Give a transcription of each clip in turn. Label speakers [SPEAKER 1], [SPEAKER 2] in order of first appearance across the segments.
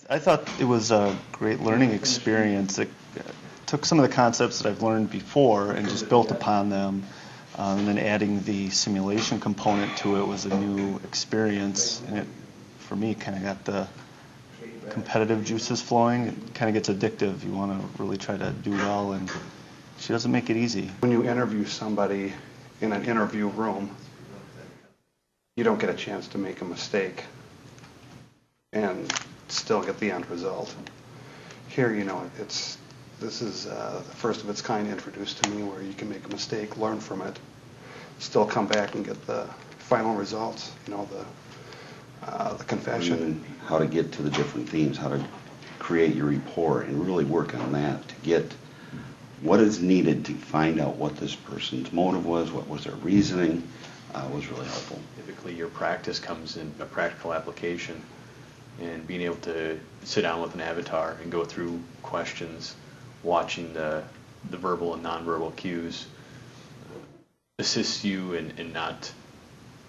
[SPEAKER 1] I thought it was a great learning experience. It took some of the concepts that I've learned before and just built upon them. And then adding the simulation component to it was a new experience. And it, for me, kind of got the competitive juices flowing. It kind of gets addictive. You want to really try to do well, and she doesn't make it easy.
[SPEAKER 2] When you interview somebody in an interview room, you don't get a chance to make a mistake and still get the end result. Here, you know, this is the first of its kind introduced to me, where you can make a mistake, learn from it, still come back and get the final results, you know, the confession.
[SPEAKER 3] And how to get to the different themes, how to create your rapport and really work on that to get what is needed to find out what this person's motive was, what was their reasoning, was really helpful.
[SPEAKER 4] Typically your practice comes in a practical application, and being able to sit down with an avatar and go through questions, watching the verbal and nonverbal cues, assists you in not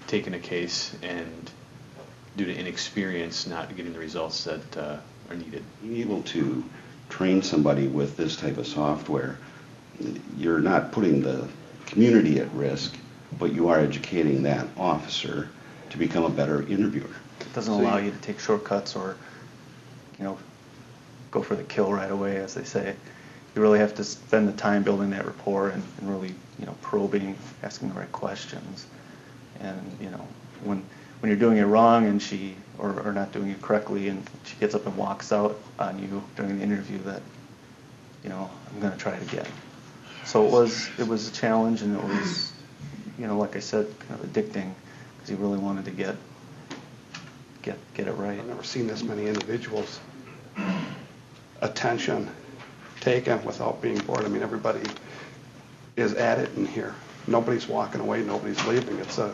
[SPEAKER 4] taking a case and, due to inexperience, not getting the results that are needed.
[SPEAKER 3] Being able to train somebody with this type of software, you're not putting the community at risk, but you are educating that officer to become a better interviewer.
[SPEAKER 1] It doesn't allow you to take shortcuts or, you know, go for the kill right away, as they say. You really have to spend the time building that rapport and really, you know, probing, asking the right questions. And, you know, when you're doing it wrong and she, or not doing it correctly, and she gets up and walks out on you during the interview, that, you know, I'm going to try it again. So it was a challenge, and it was, you know, like I said, kind of addicting, because you really wanted to get it right.
[SPEAKER 2] I've never seen this many individuals' attention taken without being bored. I mean, everybody is at it in here. Nobody's walking away, nobody's leaving. It's a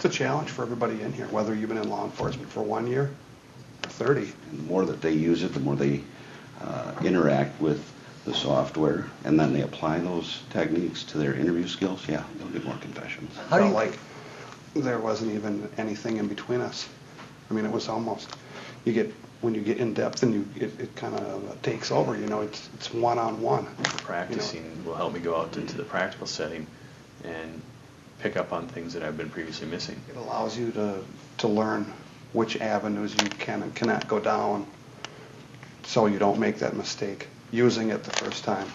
[SPEAKER 2] challenge for everybody in here, whether you've been in law enforcement for 1 year or 30.
[SPEAKER 3] And the more that they use it, the more they interact with the software, and then they apply those techniques to their interview skills, yeah, they'll get more confessions.
[SPEAKER 2] How do you like there wasn't even anything in between us? I mean, it was almost, when you get in depth and it kind of takes over, you know, it's one-on-one.
[SPEAKER 4] Practicing, you know, will help me go out into the practical setting and pick up on things that I've been previously missing.
[SPEAKER 2] It allows you to learn which avenues you can and cannot go down, so you don't make that mistake using it the first time.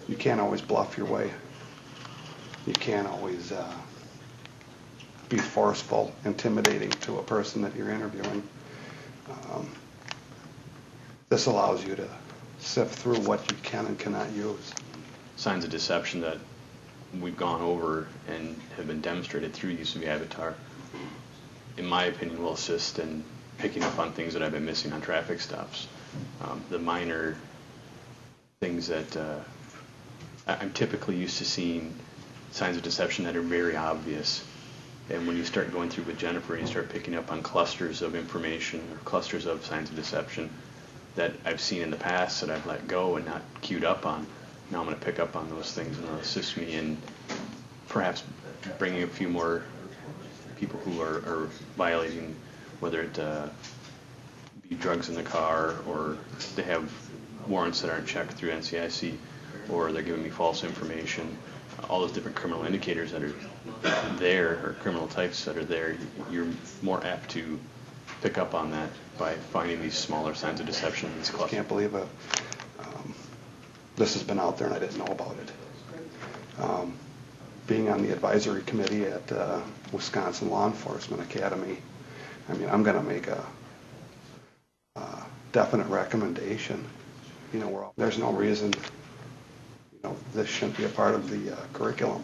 [SPEAKER 2] You can't always bluff your way. You can't always be forceful, intimidating to a person that you're interviewing. This allows you to sift through what you can and cannot use.
[SPEAKER 4] Signs of deception that we've gone over and have been demonstrated through use of the avatar, in my opinion, will assist in picking up on things that I've been missing on traffic stops. The minor things that I'm typically used to seeing signs of deception that are very obvious. And when you start going through with Jennifer and you start picking up on clusters of information or clusters of signs of deception that I've seen in the past that I've let go and not queued up on, now I'm going to pick up on those things, and it'll assist me in perhaps bringing a few more people who are violating, whether it be drugs in the car, or they have warrants that aren't checked through NCIC, or they're giving me false information. All those different criminal indicators that are there, or criminal types that are there, you're more apt to pick up on that by finding these smaller signs of deception in these clusters.
[SPEAKER 2] I can't believe this has been out there and I didn't know about it. Being on the advisory committee at Wisconsin Law Enforcement Academy, I mean, I'm going to make a definite recommendation. You know, there's no reason, you know, this shouldn't be a part of the curriculum.